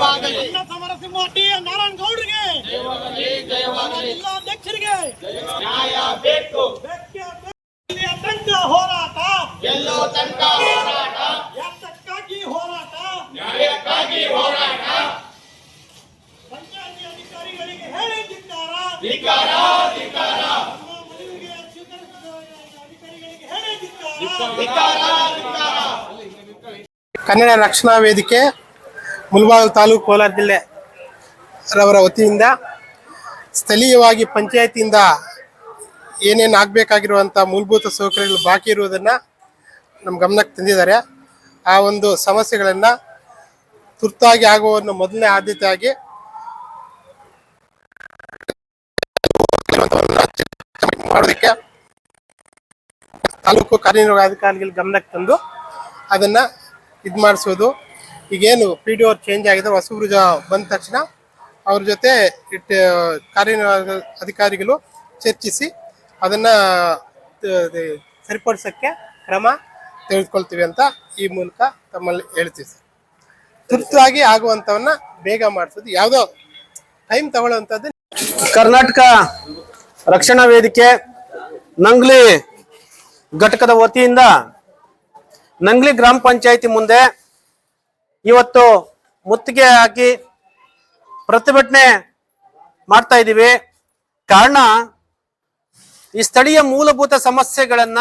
ಅಣ್ಣ ಸಮರಸಿಂಹ ಟಿ ನಾರಾಯಣ ಗೌಡರಿಗೆ, ಜಿಲ್ಲಾಧ್ಯಕ್ಷರಿಗೆ ನ್ಯಾಯ ಬೇಕು. ತನಕ ಹೋರಾಟ, ಎಲ್ಲೋ ತನಕ ಹೋರಾಟ, ಯಾತಕ್ಕಾಗಿ ಹೋರಾಟ, ನ್ಯಾಯಕ್ಕಾಗಿ ಹೋರಾಟ. ಪಂಚಾಯತಿ ಅಧಿಕಾರಿಗಳಿಗೆ ಹೇಳಿ ಧಿಕ್ಕಾರ, ಧಿಕ್ಕಾರ, ಧಿಕ್ಕಾರ. ಮನವಿಗೆ ಸ್ವೀಕರಿಸಿದ ಅಧಿಕಾರಿಗಳಿಗೆ ಹೇಳಿ ಧಿಕ್ಕಾರ, ಧಿಕ್ಕಾರ, ಧಿಕ್ಕಾರ. ಕನ್ನಡ ರಕ್ಷಣಾ ವೇದಿಕೆ ಮುಳಬಾಗಿಲು ತಾಲೂಕು ಕೋಲಾರ ಜಿಲ್ಲೆ ರವರ ವತಿಯಿಂದ ಸ್ಥಳೀಯವಾಗಿ ಪಂಚಾಯತಿಯಿಂದ ಏನೇನು ಆಗಬೇಕಾಗಿರುವಂಥ ಮೂಲಭೂತ ಸೌಕರ್ಯಗಳು ಬಾಕಿ ಇರುವುದನ್ನು ನಮ್ಮ ಗಮನಕ್ಕೆ ತಂದಿದ್ದಾರೆ. ಆ ಒಂದು ಸಮಸ್ಯೆಗಳನ್ನು ತುರ್ತಾಗಿ ಆಗುವನ್ನು ಮೊದಲನೇ ಆದ್ಯತೆಯಾಗಿ ಮಾಡೋದಕ್ಕೆ ತಾಲೂಕು ಕಾರ್ಯನಿರ್ವಹಣಾಧಿಕಾರಿಗಳ ಗಮನಕ್ಕೆ ತಂದು ಅದನ್ನು ಇದು ಮಾಡಿಸೋದು. ಈಗೇನು PDO ಅವ್ರು ಚೇಂಜ್ ಆಗಿದ್ದಾರೆ, ಹೊಸಬ್ರು ಬಂದ ತಕ್ಷಣ ಅವ್ರ ಜೊತೆ ಕಾರ್ಯನಿರ್ವಾಹಕ ಅಧಿಕಾರಿಗಳು ಚರ್ಚಿಸಿ ಅದನ್ನು ಸರಿಪಡಿಸೋಕ್ಕೆ ಕ್ರಮ ತೆಗೆದುಕೊಳ್ತೀವಿ ಅಂತ ಈ ಮೂಲಕ ತಮ್ಮಲ್ಲಿ ಹೇಳ್ತೀವಿ ಸರ್. ತುರ್ತಾಗಿ ಆಗುವಂಥವನ್ನ ಬೇಗ ಮಾಡಿಸೋದು, ಯಾವುದೋ ಟೈಮ್ ತಗೊಳ್ಳುವಂಥದ್ದು. ಕರ್ನಾಟಕ ರಕ್ಷಣಾ ವೇದಿಕೆ ನಂಗ್ಲಿ ಘಟಕದ ವತಿಯಿಂದ ನಂಗ್ಲಿ ಗ್ರಾಮ ಪಂಚಾಯತಿ ಮುಂದೆ ಇವತ್ತು ಮುತ್ತಿಗೆ ಹಾಕಿ ಪ್ರತಿಭಟನೆ ಮಾಡ್ತಾ ಇದ್ದೀವಿ. ಕಾರಣ, ಈ ಸ್ಥಳೀಯ ಮೂಲಭೂತ ಸಮಸ್ಯೆಗಳನ್ನ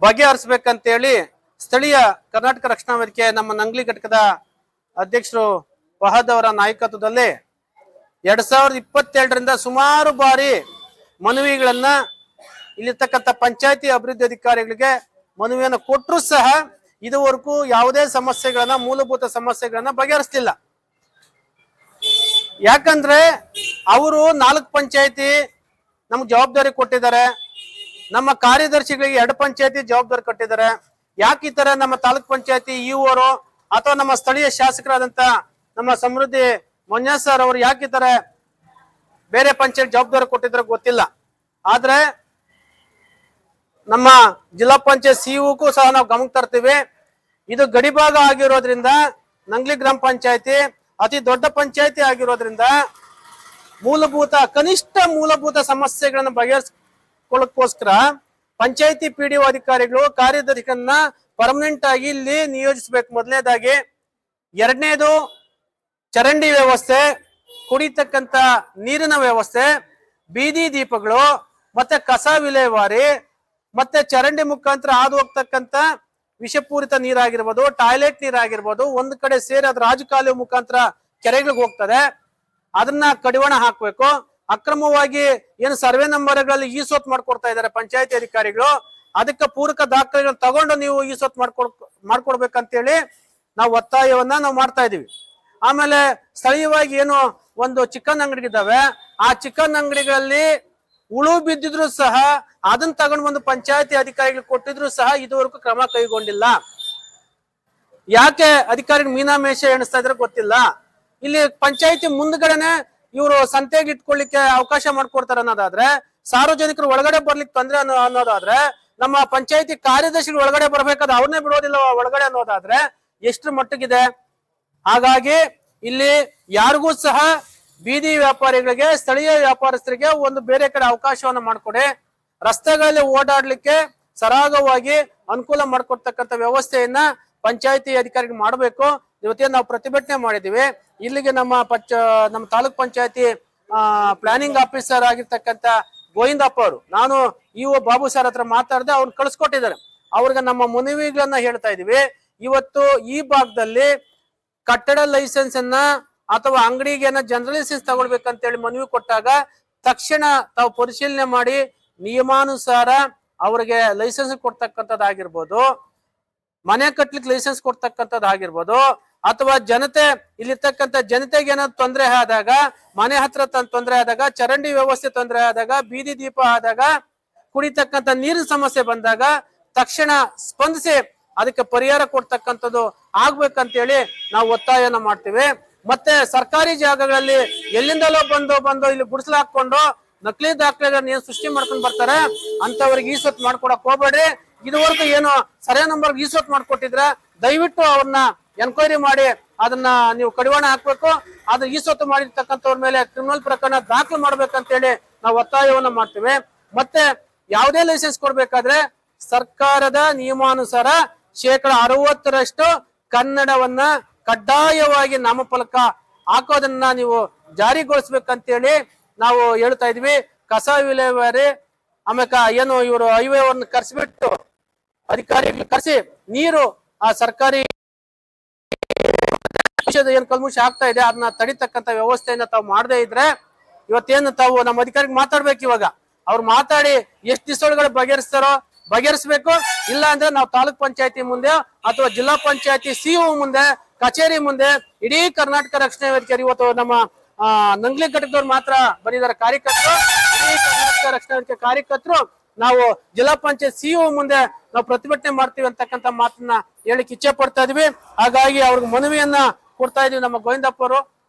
ಬಗೆಹರಿಸಬೇಕಂತೇಳಿ ಸ್ಥಳೀಯ ಕರ್ನಾಟಕ ರಕ್ಷಣಾ ವೇದಿಕೆ ನಮ್ಮ ನಂಗ್ಲಿ ಘಟಕದ ಅಧ್ಯಕ್ಷರು ಫಹದ್ ಅವರ ನಾಯಕತ್ವದಲ್ಲಿ 2022ರಿಂದ ಸುಮಾರು ಬಾರಿ ಮನವಿಗಳನ್ನ ಇಲ್ಲಿರ್ತಕ್ಕಂಥ ಪಂಚಾಯತಿ ಅಭಿವೃದ್ಧಿ ಅಧಿಕಾರಿಗಳಿಗೆ ಮನವಿಯನ್ನು ಕೊಟ್ಟರು ಸಹ ಇದುವರೆಗೂ ಯಾವುದೇ ಸಮಸ್ಯೆಗಳನ್ನ ಮೂಲಭೂತ ಸಮಸ್ಯೆಗಳನ್ನ ಬಗೆಹರಿಸ್ತಿಲ್ಲ. ಯಾಕಂದ್ರೆ ಅವರು 4 ಪಂಚಾಯತಿ ನಮ್ಗೆ ಜವಾಬ್ದಾರಿ ಕೊಟ್ಟಿದ್ದಾರೆ, ನಮ್ಮ ಕಾರ್ಯದರ್ಶಿಗಳಿಗೆ 2 ಪಂಚಾಯತಿ ಜವಾಬ್ದಾರಿ ಕೊಟ್ಟಿದ್ದಾರೆ. ಯಾಕೆ ಈ ತರ ನಮ್ಮ ತಾಲೂಕ್ ಪಂಚಾಯತಿ ಇವರು ಅಥವಾ ನಮ್ಮ ಸ್ಥಳೀಯ ಶಾಸಕರಾದಂತ ನಮ್ಮ ಸಮೃದ್ಧಿ ಮೊನ್ನೆ ಸರ್ ಅವರು ಯಾಕೆ ಈ ತರ ಬೇರೆ ಪಂಚಾಯತ್ ಜವಾಬ್ದಾರಿ ಕೊಟ್ಟಿದ್ರೆ ಗೊತ್ತಿಲ್ಲ. ಆದ್ರೆ ನಮ್ಮ ಜಿಲ್ಲಾ ಪಂಚಾಯತ್ ಸಿಇಒಕ್ಕೂ ಸಹ ನಾವು ಗಮನ ತರ್ತೀವಿ. ಇದು ಗಡಿಭಾಗ ಆಗಿರೋದ್ರಿಂದ ನಂಗ್ಲಿ ಗ್ರಾಮ ಪಂಚಾಯತಿ ಅತಿ ದೊಡ್ಡ ಪಂಚಾಯತಿ ಆಗಿರೋದ್ರಿಂದ ಕನಿಷ್ಠ ಮೂಲಭೂತ ಸಮಸ್ಯೆಗಳನ್ನು ಬಗೆಹರಿಸಿಕೊಳ್ಳೋಕ್ಕೋಸ್ಕರ ಪಂಚಾಯತಿ PDO ಅಧಿಕಾರಿಗಳು ಕಾರ್ಯದರ್ಶಿಗಳನ್ನ ಪರ್ಮನೆಂಟ್ ಆಗಿ ಇಲ್ಲಿ ನಿಯೋಜಿಸಬೇಕು. ಮೊದಲನೇದಾಗಿ. ಎರಡನೇದು, ಚರಂಡಿ ವ್ಯವಸ್ಥೆ, ಕುಡಿತಕ್ಕಂತ ನೀರಿನ ವ್ಯವಸ್ಥೆ, ಬೀದಿ ದೀಪಗಳು, ಮತ್ತೆ ಕಸ ವಿಲೇವಾರಿ, ಮತ್ತೆ ಚರಂಡಿ ಮುಖಾಂತರ ಹಾದು ಹೋಗ್ತಕ್ಕಂತ ವಿಷಪೂರಿತ ನೀರಾಗಿರ್ಬೋದು, ಟಾಯ್ಲೆಟ್ ನೀರಾಗಿರ್ಬೋದು, ಒಂದು ಕಡೆ ಸೇರಿ ಅದ್ರ ರಾಜಕಾಲುವೆ ಮುಖಾಂತರ ಕೆರೆಗಳಿಗೆ ಹೋಗ್ತದೆ, ಅದನ್ನ ಕಡಿವಾಣ ಹಾಕ್ಬೇಕು. ಅಕ್ರಮವಾಗಿ ಏನು ಸರ್ವೆ ನಂಬರ್ಗಳಲ್ಲಿ ಈಸೋತ್ ಮಾಡ್ಕೊಡ್ತಾ ಇದ್ದಾರೆ ಪಂಚಾಯತಿ ಅಧಿಕಾರಿಗಳು, ಅದಕ್ಕೆ ಪೂರಕ ದಾಖಲೆಗಳನ್ನ ತಗೊಂಡು ನೀವು ಈಸೋತ್ ಮಾಡ್ಕೊಡ್ಬೇಕಂತೇಳಿ ನಾವು ಒತ್ತಾಯವನ್ನ ನಾವು ಮಾಡ್ತಾ ಇದೀವಿ. ಆಮೇಲೆ ಸ್ಥಳೀಯವಾಗಿ ಏನು ಒಂದು ಚಿಕನ್ ಅಂಗಡಿ ಇದ್ದಾವೆ, ಆ ಚಿಕನ್ ಅಂಗಡಿಗಳಲ್ಲಿ ಉಳು ಬಿದ್ದಿದ್ರು ಸಹ ಅದನ್ನ ತಗೊಂಡು ಬಂದು ಪಂಚಾಯತಿ ಅಧಿಕಾರಿಗಳು ಕೊಟ್ಟಿದ್ರು ಸಹ ಇದುವರೆಗೂ ಕ್ರಮ ಕೈಗೊಂಡಿಲ್ಲ. ಯಾಕೆ ಅಧಿಕಾರಿಗಳು ಮೀನಾಮೇಷ ಎಣಿಸ್ತಾ ಇದ್ರೆ ಗೊತ್ತಿಲ್ಲ. ಇಲ್ಲಿ ಪಂಚಾಯತಿ ಮುಂದ್ಗಡೆನೆ ಇವರು ಸಂತೆಗೆ ಇಟ್ಕೊಳ್ಳಿಕ್ಕೆ ಅವಕಾಶ ಮಾಡ್ಕೊಡ್ತಾರೆ ಅನ್ನೋದಾದ್ರೆ, ಸಾರ್ವಜನಿಕರು ಒಳಗಡೆ ಬರ್ಲಿಕ್ಕೆ ತೊಂದ್ರೆ ಅನ್ನೋದಾದ್ರೆ, ನಮ್ಮ ಪಂಚಾಯತಿ ಕಾರ್ಯದರ್ಶಿಗಳು ಒಳಗಡೆ ಬರ್ಬೇಕಾದ್ರೆ ಅವ್ರನ್ನೇ ಬಿಡೋದಿಲ್ಲ ಒಳಗಡೆ ಅನ್ನೋದಾದ್ರೆ ಎಷ್ಟು ಮಟ್ಟಿಗಿದೆ. ಹಾಗಾಗಿ ಇಲ್ಲಿ ಯಾರಿಗೂ ಸಹ ಬೀದಿ ವ್ಯಾಪಾರಿಗಳಿಗೆ, ಸ್ಥಳೀಯ ವ್ಯಾಪಾರಸ್ಥರಿಗೆ ಒಂದು ಬೇರೆ ಕಡೆ ಅವಕಾಶವನ್ನ ಮಾಡ್ಕೊಡಿ. ರಸ್ತೆಗಳಲ್ಲಿ ಓಡಾಡ್ಲಿಕ್ಕೆ ಸರಾಗವಾಗಿ ಅನುಕೂಲ ಮಾಡ್ಕೊಡ್ತಕ್ಕಂಥ ವ್ಯವಸ್ಥೆಯನ್ನ ಪಂಚಾಯತಿ ಅಧಿಕಾರಿಗಳು ಮಾಡಬೇಕು. ಇವತ್ತೇನು ನಾವು ಪ್ರತಿಭಟನೆ ಮಾಡಿದೀವಿ. ಇಲ್ಲಿಗೆ ನಮ್ಮ ತಾಲೂಕ್ ಪಂಚಾಯತಿ ಪ್ಲಾನಿಂಗ್ ಆಫೀಸರ್ ಆಗಿರ್ತಕ್ಕಂಥ ಗೋವಿಂದಪ್ಪ ಅವರು, ನಾನು ಇಒ ಬಾಬು ಸರ್ ಹತ್ರ ಮಾತಾಡದೆ ಅವ್ರನ್ನ ಕಳಿಸ್ಕೊಟ್ಟಿದ್ದಾರೆ. ಅವ್ರಿಗೆ ನಮ್ಮ ಮನವಿಗಳನ್ನ ಹೇಳ್ತಾ ಇದೀವಿ. ಇವತ್ತು ಈ ಭಾಗದಲ್ಲಿ ಕಟ್ಟಡ ಲೈಸೆನ್ಸ್ ಅನ್ನ ಅಥವಾ ಅಂಗಡಿಗೆ ಜನರಲ್ ಲೈಸೆನ್ಸ್ ತಗೊಳ್ಬೇಕಂತೇಳಿ ಮನವಿ ಕೊಟ್ಟಾಗ ತಕ್ಷಣ ತಾವು ಪರಿಶೀಲನೆ ಮಾಡಿ ನಿಯಮಾನುಸಾರ ಅವರಿಗೆ ಲೈಸೆನ್ಸ್ ಕೊಡ್ತಕ್ಕಂಥದ್ದಾಗಿರ್ಬೋದು, ಮನೆ ಕಟ್ಲಿಕ್ಕೆ ಲೈಸೆನ್ಸ್ ಕೊಡ್ತಕ್ಕಂಥದ್ದಾಗಿರ್ಬೋದು, ಅಥವಾ ಇಲ್ಲಿರ್ತಕ್ಕಂಥ ಜನತೆಗೆ ಏನಾದ್ರು ತೊಂದರೆ ಆದಾಗ, ಮನೆ ಹತ್ರ ತೊಂದರೆ ಆದಾಗ, ಚರಂಡಿ ವ್ಯವಸ್ಥೆ ತೊಂದರೆ ಆದಾಗ, ಬೀದಿ ದೀಪ ಆದಾಗ, ಕುಡಿತಕ್ಕಂಥ ನೀರಿನ ಸಮಸ್ಯೆ ಬಂದಾಗ ತಕ್ಷಣ ಸ್ಪಂದಿಸಿ ಅದಕ್ಕೆ ಪರಿಹಾರ ಕೊಡ್ತಕ್ಕಂಥದ್ದು ಆಗ್ಬೇಕಂತೇಳಿ ನಾವು ಒತ್ತಾಯನ ಮಾಡ್ತೀವಿ. ಮತ್ತೆ ಸರ್ಕಾರಿ ಜಾಗಗಳಲ್ಲಿ ಎಲ್ಲಿಂದಲೋ ಬಂದು ಇಲ್ಲಿ ಗುಡಿಸ್ಲಾಕೊಂಡು ನಕಲಿ ದಾಖಲೆಗಳನ್ನ ಏನ್ ಸೃಷ್ಟಿ ಮಾಡ್ಕೊಂಡು ಬರ್ತಾರೆ ಅಂತವ್ರಿಗೆ ಈಸೊತ್ತು ಮಾಡ್ಕೊಡಕ್ ಹೋಗ್ಬೇಡ್ರಿ. ಇದುವರೆಗೂ ಏನು ಸರ್ವೆ ನಂಬರ್ ಈಸೊತ್ತು ಮಾಡ್ಕೊಟ್ಟಿದ್ರೆ ದಯವಿಟ್ಟು ಅವ್ರನ್ನ ಎನ್ಕ್ವೈರಿ ಮಾಡಿ ಅದನ್ನ ನೀವು ಕಡಿವಾಣ ಹಾಕ್ಬೇಕು. ಆದ್ರೆ ಈ ಸೊತ್ತು ಮಾಡಿರ್ತಕ್ಕಂಥವ್ರ ಮೇಲೆ ಕ್ರಿಮಿನಲ್ ಪ್ರಕರಣ ದಾಖಲು ಮಾಡ್ಬೇಕಂತೇಳಿ ನಾವು ಒತ್ತಾಯವನ್ನ ಮಾಡ್ತೇವೆ. ಮತ್ತೆ ಯಾವುದೇ ಲೈಸೆನ್ಸ್ ಕೊಡ್ಬೇಕಾದ್ರೆ ಸರ್ಕಾರದ ನಿಯಮಾನುಸಾರ 60% ಕನ್ನಡವನ್ನ ಕಡ್ಡಾಯವಾಗಿ ನಾಮಫಲಕ ಹಾಕೋದನ್ನ ನೀವು ಜಾರಿಗೊಳಿಸ್ಬೇಕಂತೇಳಿ ನಾವು ಹೇಳ್ತಾ ಇದ್ವಿ. ಕಸ ವಿಲೇವಾರಿ ಆಮೇಲೆ ಏನು ಇವರು ಹೈವೇವನ್ನು ಕರ್ಸಿಬಿಟ್ಟು ಅಧಿಕಾರಿಗಳು ಕರೆಸಿ ನೀರು ಆ ಸರ್ಕಾರಿ ಏನ್ ಕಲ್ಮುಷ ಆಗ್ತಾ ಇದೆ ಅದನ್ನ ತಡಿತಕ್ಕಂತ ವ್ಯವಸ್ಥೆಯನ್ನ ತಾವು ಮಾಡದೇ ಇದ್ರೆ ಇವತ್ತೇನು ತಾವು ನಮ್ಮ ಅಧಿಕಾರಿಗೆ ಮಾತಾಡ್ಬೇಕು. ಇವಾಗ ಅವ್ರು ಮಾತಾಡಿ ಎಷ್ಟು ದಿವಸದೊಳಗಡೆ ಬಗೆಹರಿಸ್ಬೇಕು. ಇಲ್ಲ ಅಂದ್ರೆ ನಾವು ತಾಲೂಕ್ ಪಂಚಾಯತಿ ಮುಂದೆ ಅಥವಾ ಜಿಲ್ಲಾ ಪಂಚಾಯತಿ ಸಿಇಒ ಮುಂದೆ, ಕಚೇರಿ ಮುಂದೆ, ಇಡೀ ಕರ್ನಾಟಕ ರಕ್ಷಣಾ ವೇದಿಕೆ ಇವತ್ತು ನಮ್ಮ ನಂಗ್ಲಿ ಘಟಕದವ್ರು ಮಾತ್ರ ಬಂದಿದ್ದಾರೆ ಕಾರ್ಯಕರ್ತರು. ಇಡೀ ಕರ್ನಾಟಕ ರಕ್ಷಣಾ ವೇದಿಕೆ ಕಾರ್ಯಕರ್ತರು ನಾವು ಜಿಲ್ಲಾ ಪಂಚಾಯತ್ ಸಿಇಒ ಮುಂದೆ ನಾವು ಪ್ರತಿಭಟನೆ ಮಾಡ್ತೀವಿ ಅಂತಕ್ಕಂಥ ಮಾತನ್ನ ಹೇಳಿಕ್ ಇಚ್ಛೆ ಪಡ್ತಾ ಇದೀವಿ. ಹಾಗಾಗಿ ಅವ್ರಿಗೆ ಮನವಿಯನ್ನ ಕೊಡ್ತಾ ಇದೀವಿ. ನಮ್ಮ ಗೋವಿಂದಪ್ಪ ಅವರು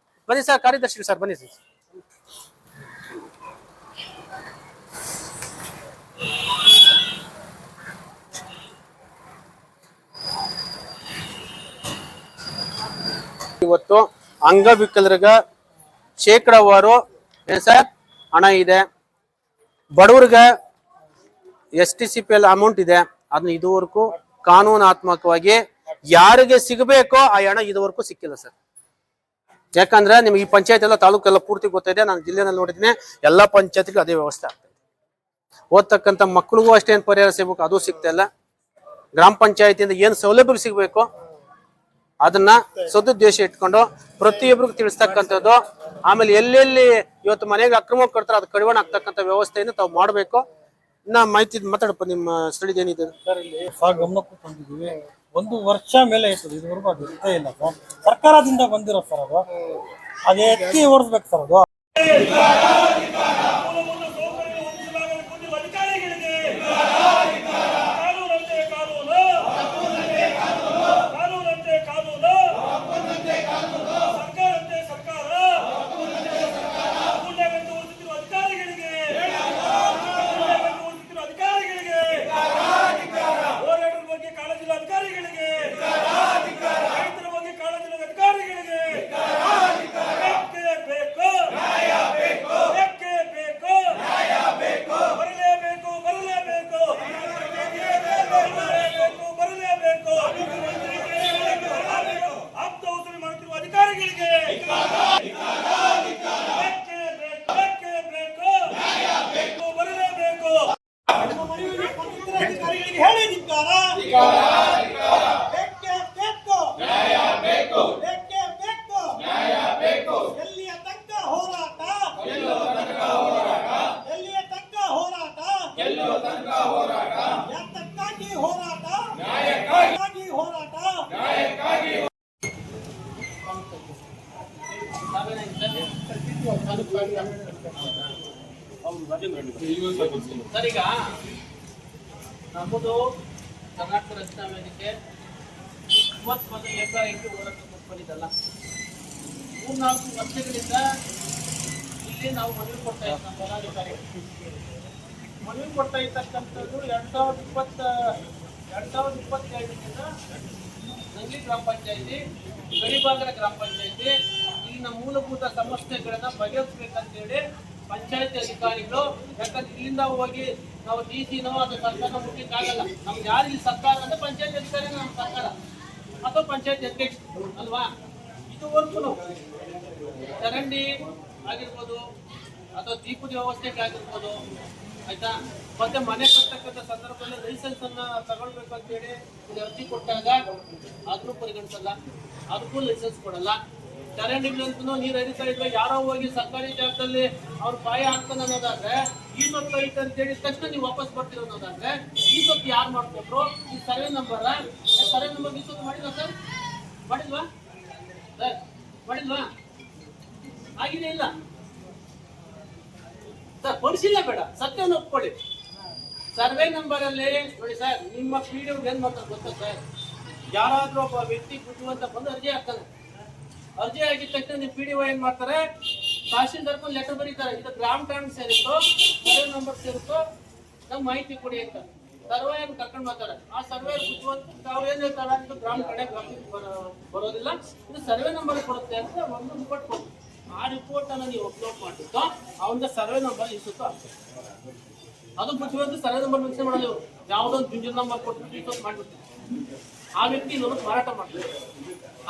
ಬನ್ನಿ ಸರ್, ಕಾರ್ಯದರ್ಶಿ ಸರ್ ಬನ್ನಿ ಸರ್. ಇವತ್ತು ಅಂಗವಿಕಲರಿಗ ಶೇಕಡಾವಾರು ಸರ್ ಹಣ ಇದೆ, ಬಡವರಿಗೆ STCPL ಅಮೌಂಟ್ ಇದೆ. ಅದನ್ನ ಇದುವರೆಗೂ ಕಾನೂನಾತ್ಮಕವಾಗಿ ಯಾರಿಗೆ ಸಿಗಬೇಕೋ ಆ ಹಣ ಇದುವರೆಗೂ ಸಿಕ್ಕಿಲ್ಲ ಸರ್. ಯಾಕಂದ್ರೆ ನಿಮ್ಗೆ ಈ ಪಂಚಾಯತ್ ಎಲ್ಲ ತಾಲೂಕೆಲ್ಲ ಪೂರ್ತಿ ಗೊತ್ತಿದೆ, ನಾನು ಜಿಲ್ಲೆನಲ್ಲಿ ನೋಡಿದ್ದೀನಿ. ಎಲ್ಲಾ ಪಂಚಾಯತ್ಗೂ ಅದೇ ವ್ಯವಸ್ಥೆ ಆಗ್ತದೆ. ಓದ್ತಕ್ಕಂಥ ಮಕ್ಕಳಿಗೂ ಅಷ್ಟೇ ಏನ್ ಪರಿಹಾರ ಸಿಗ್ಬೇಕು ಅದು ಸಿಗ್ತಾ ಇಲ್ಲ. ಗ್ರಾಮ ಪಂಚಾಯತಿಯಿಂದ ಏನ್ ಸೌಲಭ್ಯ ಸಿಗ್ಬೇಕು ಅದನ್ನ ಸದುದ್ದೇಶ ಇಟ್ಕೊಂಡು ಪ್ರತಿಯೊಬ್ಬರಿಗೂ ತಿಳಿಸ್ತಕ್ಕಂಥದ್ದು. ಆಮೇಲೆ ಎಲ್ಲೆಲ್ಲಿ ಇವತ್ತು ಮನೆಗೆ ಅಕ್ರಮ ಕೊಡ್ತಾರೆ ಅದು ಕಡಿವಾಣ ಆಗ್ತಕ್ಕಂಥ ವ್ಯವಸ್ಥೆಯನ್ನು ತಾವು ಮಾಡಬೇಕು. ಇನ್ನ ಮಾಹಿತಿ ಮಾತಾಡಪ್ಪ, ನಿಮ್ಮ ಸ್ಥಳದ ಏನಿದೆ ಸರ್? ಇಲ್ಲಿ ಗಮನಕ್ಕೂ ತಂದಿದ್ದೀವಿ. 1 ವರ್ಷ ಮೇಲೆ ಆಯ್ತದೆ, ಇದುವರೆಗೂ ಅದು ಇರ್ತೇ ಇಲ್ಲ ಸರ್. ಸರ್ಕಾರದಿಂದ ಬಂದಿರೋ ಸರ್ ಅದು, ಅದೇ ಎತ್ತಿ ಓಡಿಸ್ಬೇಕು ಸರ್ ಅದು. ಸರಿಗ ನಮ್ಮದು ಕರ್ನಾಟಕ ರಕ್ಷಣಾ ವೇದಿಕೆ 31 ಏಕಾಏಕಿ ಹೋರಾಟ ಬಂದಿದ್ದಲ್ಲ. 3-4 ವರ್ಷಗಳಿಂದ ಇಲ್ಲಿ ನಾವು ಮನವಿ ಕೊಡ್ತಾ ಇದ್ದೀವಿ. ನಮ್ಮ ಪದಾಧಿಕಾರಿ ಮನವಿ ಕೊಡ್ತಾ ಇರ್ತಕ್ಕಂಥದ್ದು 2022ರಿಂದ ನಂಗ್ಲಿ ಗ್ರಾಮ ಪಂಚಾಯತಿ, ಗಡಿಭಾಗದ ಗ್ರಾಮ ಪಂಚಾಯತಿ ಇಲ್ಲಿನ ಮೂಲಭೂತ ಸಮಸ್ಯೆಗಳನ್ನ ಬಗೆಹರಿಸಬೇಕಂತೇಳಿ ಪಂಚಾಯತಿ ಅಧಿಕಾರಿಗಳು, ಯಾಕಂದ್ರೆ ಇಲ್ಲಿಂದ ಹೋಗಿ ನಾವು DC-ನೋ ಅಥವಾ ಸರ್ಕಾರನ ಮುಟ್ಲಿಕ್ಕಾಗಲ್ಲ. ನಮ್ಗೆ ಯಾರು ಇಲ್ಲಿ ಸರ್ಕಾರ ಅಂದ್ರೆ ಪಂಚಾಯತಿ ಅಧಿಕಾರಿ, ನಮ್ಮ ಸರ್ಕಾರ ಅಥವಾ ಪಂಚಾಯತಿ ಅಧ್ಯಕ್ಷ ಅಲ್ವಾ. ಇದುವರೆಗೂ ಚರಂಡಿ ಆಗಿರ್ಬೋದು ಅಥವಾ ದೀಪದ ವ್ಯವಸ್ಥೆಗೆ ಆಗಿರ್ಬೋದು, ಆಯ್ತಾ. ಮತ್ತೆ ಮನೆ ಕಟ್ಟತಕ್ಕಂಥ ಸಂದರ್ಭದಲ್ಲಿ ಲೈಸೆನ್ಸ್ ಅನ್ನ ತಗೊಳ್ಬೇಕು ಅಂತೇಳಿ ಅರ್ಜಿ ಕೊಟ್ಟಾಗ ಅದನ್ನು ಪರಿಗಣಿಸಲ್ಲ, ಅದಕ್ಕೂ ಲೈಸೆನ್ಸ್ ಕೊಡಲ್ಲ. ಚರಂಡಿಗಳಂತೂ ನೀರು ಹರಿತಾ ಇದ್ರೆ ಯಾರೋ ಹೋಗಿ ಸರ್ಕಾರಿ ಜಾಗದಲ್ಲಿ ಅವ್ರ ಪಾಯ ಹಾಕ್ತಾನೆ ಅನ್ನೋದಾದ್ರೆ ಈ ಸೊತ್ತು ಐತೆ ಅಂತ ಹೇಳಿದ ತಕ್ಷಣ ನೀವು ವಾಪಸ್ ಬರ್ತೀರ ಅನ್ನೋದಾದ್ರೆ ಈ ಸೊತ್ತು ಯಾರು ಮಾಡ್ಕೊಟ್ರು? ಈ ಸರ್ವೆ ನಂಬರ್ ಈ ಸೊತ್ತು ಮಾಡಿಲ್ವಾ ಸರ್? ಮಾಡಿಲ್ವಾ ಸರ್? ಮಾಡಿಲ್ವಾ? ಆಗಿದೆ ಇಲ್ಲ ಸರ್? ಪರಿಶೀಲನೆ ಬೇಡ, ಸತ್ಯವನ್ನು ಒಪ್ಕೊಳ್ಳಿ. ಸರ್ವೆ ನಂಬರ್ ಅಲ್ಲಿ ನೋಡಿ ಸರ್, ನಿಮ್ಮ PDO ಏನ್ ಮಾಡ್ತಾರೆ ಗೊತ್ತಾ ಸರ್? ಯಾರಾದ್ರೂ ಒಬ್ಬ ವ್ಯಕ್ತಿ ಬುದ್ಧಿವಂತ ಬಂದು ಅರ್ಜಿ ಹಾಕ್ತಾನೆ. ಅರ್ಜಿ ಆಗಿದ ತಕ್ಷಣ ನಿಮ್ಮ PDO ಏನ್ ಮಾಡ್ತಾರೆ? ತಹಶೀಲ್ದಾರ್ಗೂ ಲೆಟರ್ ಬರೀತಾರೆ, ಇದು ಗ್ರಾಮ ಠಾಣೆ ಸೇರಿತ್ತು, ಸರ್ವೆ ನಂಬರ್ ಸೇರಿತ್ತು, ನಮ್ಗೆ ಮಾಹಿತಿ ಕೊಡಿ ಅಂತ. ಸರ್ವೇಯನ್ನು ಕರ್ಕೊಂಡು ಬರ್ತಾರೆ. ಆ ಸರ್ವೆ ಅವ್ರು ಏನ್ ಹೇಳ್ತಾರೆ, ಇದು ಗ್ರಾಮ ಕಡೆ ಬರೋದಿಲ್ಲ, ಇದು ಸರ್ವೆ ನಂಬರ್ ಕೊಡುತ್ತೆ ಅಂತ ಒಂದು ರಿಪೋರ್ಟ್ ಕೊಡ್ತೀವಿ. ಆ ರಿಪೋರ್ಟ್ ಅನ್ನ ನೀವು ಅಪ್ಲೋಡ್ ಮಾಡಿಬಿಟ್ಟು ಅವನ ಸರ್ವೆ ನಂಬರ್ ಇಸುತ್ತೋ ಅದು ಬಿಟ್ಟು ಸರ್ವೆ ನಂಬರ್ ಮಿಕ್ಸ್ ಮಾಡೋದು ಇವರು ಯಾವುದೊಂದು ಜುಂಜನ್ ನಂಬರ್ ಕೊಟ್ಟು ಇಷ್ಟೊತ್ತು ಮಾಡ್ಬಿಡ್ತೀವಿ. ಆ ವ್ಯಕ್ತಿ ಇನ್ನೊಂದು ಮಾರಾಟ ಮಾಡ್ತಾರೆ.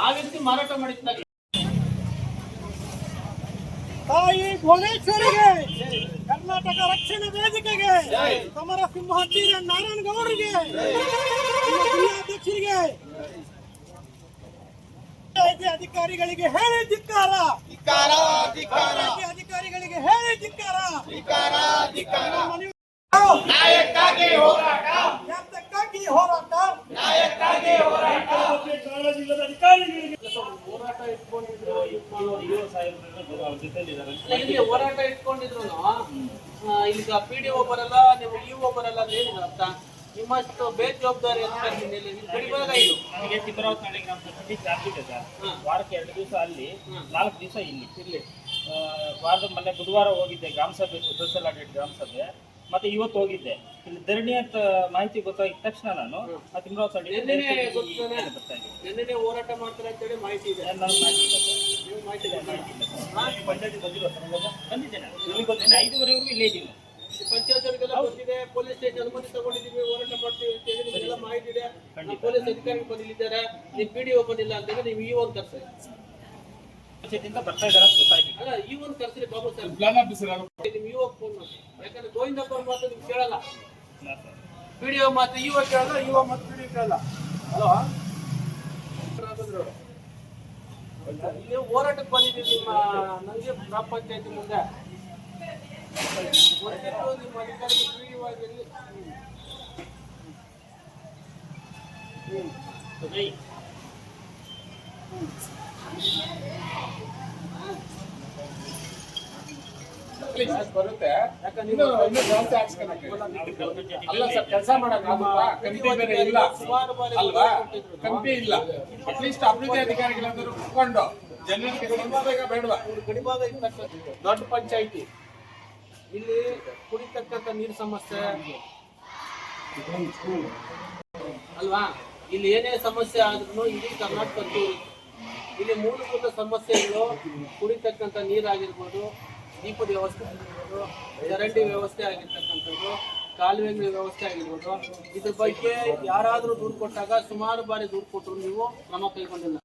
ಆ ವ್ಯಕ್ತಿ ಮಾರಾಟ ಮಾಡಿದ್ದಾಗ ತಾಯಿ ಭುವನೇಶ್ವರಿಗೆ, ಕರ್ನಾಟಕ ರಕ್ಷಣಾ ವೇದಿಕೆಗೆ, ಸಮರ ಸಿಂಹ ತೀರ ನಾರಾಯಣಗೌಡರಿಗೆ, ಜಿಲ್ಲಾಧ್ಯಕ್ಷರಿಗೆ, ಅಧಿಕಾರಿಗಳಿಗೆ ಹೇಳಿ ಧಿಕ್ಕಾರ, ಅಧಿಕಾರಿಗಳಿಗೆ ಹೇಳಿ ಧಿಕ್ಕಾರ. ನ್ಯಾಯಕ್ಕಾಗಿ ಹೋರಾಟ, ನ್ಯಾಯಕ್ಕಾಗಿ ಹೋರಾಟ, ನ್ಯಾಯಕ್ಕಾಗಿ ಹೋರಾಟ. ಹೋರಾಟ ಇಟ್ಕೊಂಡಿದ್ರು ಇಲ್ಲಿ ಹೋರಾಟ ಇಟ್ಕೊಂಡಿದ್ರು ಈಗ PDO ಬರಲ್ಲ, ನೀವು EO ಬರಲ್ಲ ಅಂತ ಹೇಳಿದ್ರು. ಅರ್ಥ ನಿಮ್ಮಷ್ಟು ಬೇಜವಾಬ್ದಾರಿ ಅಂತ ಗಡಿಭಾಗ ಇದು. ನಮಗೆ ಚಿಕ್ಕರಾವತನಹಳ್ಳಿ ಗ್ರಾಮ ಪಂಚಾಯತಿ ಚಾರ್ಜ್ ಇದೆ ಸರ್. ವಾರಕ್ಕೆ 2 ದಿವಸ ಅಲ್ಲಿ, 4 ದಿವಸ ಇಲ್ಲಿ. ವಾರದ ಮೊನ್ನೆ ಬುಧವಾರ ಹೋಗಿದ್ದೆ ಗ್ರಾಮ ಸಭೆ, ಸೋಷಿಯಲ್ ಗ್ರಾಮ ಸಭೆ, ಮತ್ತೆ ಇವತ್ತು ಹೋಗಿದ್ದೆ. ಇಲ್ಲಿ ಧರಣಿ ಅಂತ ಮಾಹಿತಿ ಗೊತ್ತಾಗಿದ ತಕ್ಷಣ ನಾನು ನಿನ್ನೆ ಹೋರಾಟ ಮಾಡ್ತಾರೆ ಅಂತೇಳಿ ಮಾಹಿತಿ ಇದೆ. ಪಂಚಾಯತಿ ಬಂದಿರೋ ಬಂದಿದ್ದೇನೆ, ಇಲ್ಲಿ ಬಂದಿದ್ದೇನೆ. 5:30ವರೆಗೂ ಇಲ್ಲೇ ಇದ್ದೀವಿ. ಪಂಚಾಯತ್ ಅವರಿಗೆಲ್ಲ ಗೊತ್ತಿದೆ, ಪೊಲೀಸ್ ಸ್ಟೇಷನ್ ಅನುಮತಿ ತಗೊಂಡಿದ್ದೀವಿ, ಹೋರಾಟ ಮಾಡ್ತೀವಿ ಅಂತ ಹೇಳಿ ನಿಮಗೆಲ್ಲ ಮಾಹಿತಿ ಇದೆ. ಪೊಲೀಸ್ ಅಧಿಕಾರಿಗಳು ಬಂದಿದ್ದಾರೆ, ನೀವು PDO ಬಂದಿಲ್ಲ ಅಂತಂದ್ರೆ ನೀವು EO ಅಂತ ಕರ್ಸಿ. ಪಂಚಾಯತಿಂದ ಬರ್ತಾ ಇದ್ದಾರೆ ಅಂತ ಗೊತ್ತಾಯ್ತು. ಅಲ್ಲ EO ಅಂತ ಕರ್ಸಿ ಬಾಬು ಸರ್, ನಿಮ್ EO ಫೋನ್ ಮಾಡಿ. ಯಾಕಂದ್ರೆ ಗೋವಿಂದಪ್ಪ ಮಾತು ನಿಮ್ಗೆ ಕೇಳಲ್ಲ, PDO ಮಾತು EO ಕೇಳಲ್ಲ, EO ಮಾತು PDO ಕೇಳಲ್ಲ. ಅಲ್ವಾ? ಇಲ್ಲಿ ಹೋರಾಟಕ್ಕೆ ಬಂದಿದ್ದೀವಿ ನಿಮ್ಮ ನನಗೆ ಗ್ರಾಮ ಪಂಚಾಯತಿ ಮುಂದೆ. ನಿಮ್ಮ ಅಧಿಕಾರಿ PDO ಆಗಿ ಎಲ್ಲಿ ಬರುತ್ತೆ. ಅಲ್ಲ ಸರ್, ಕೆಲಸ ಮಾಡಕ್ಕಾಗುತ್ತಾ? ಕಮಿಟಿ ಬೇರೆ ಇಲ್ಲ ಅಲ್ವಾ? ಕಮಿಟಿ ಇಲ್ಲ. ಅಟ್ಲೀಸ್ಟ್ ಅಭಿವೃದ್ಧಿ ಅಧಿಕಾರಿಗಳಾದರೂ ಕುತ್ಕೊಂಡು ಜನರಿಗೆ ಬೇಗ ಬೇಡವಾ? ಗಡಿಭಾಗ ಇರ್ತಕ್ಕಂಥದ್ದು ದೊಡ್ಡ ಪಂಚಾಯಿತಿ. ಇಲ್ಲಿ ಕುಡಿತಕ್ಕಂಥ ನೀರು ಸಮಸ್ಯೆ ಅಲ್ವಾ? ಇಲ್ಲಿ ಏನೇ ಸಮಸ್ಯೆ ಆದ್ರೂ ಇಡೀ ಕರ್ನಾಟಕದ್ದು ಇಲ್ಲಿ ಮೂಲಭೂತ ಸಮಸ್ಯೆಗಳು ಕುಡಿತಕ್ಕಂಥ ನೀರಾಗಿರ್ಬೋದು, ದೀಪದ ವ್ಯವಸ್ಥೆ ಆಗಿರ್ಬೋದು, ಚರಂಡಿ ವ್ಯವಸ್ಥೆ ಆಗಿರ್ತಕ್ಕಂಥದ್ದು, ಕಾಲುವೆಗಳ ವ್ಯವಸ್ಥೆ ಆಗಿರ್ಬೋದು. ಇದ್ರ ಬಗ್ಗೆ ಯಾರಾದರೂ ದೂರು ಕೊಟ್ಟಾಗ ಸುಮಾರು ಬಾರಿ ದೂರು ಕೊಟ್ಟರು ನೀವು ಕ್ರಮ ಕೈಗೊಂಡಿಲ್ಲ.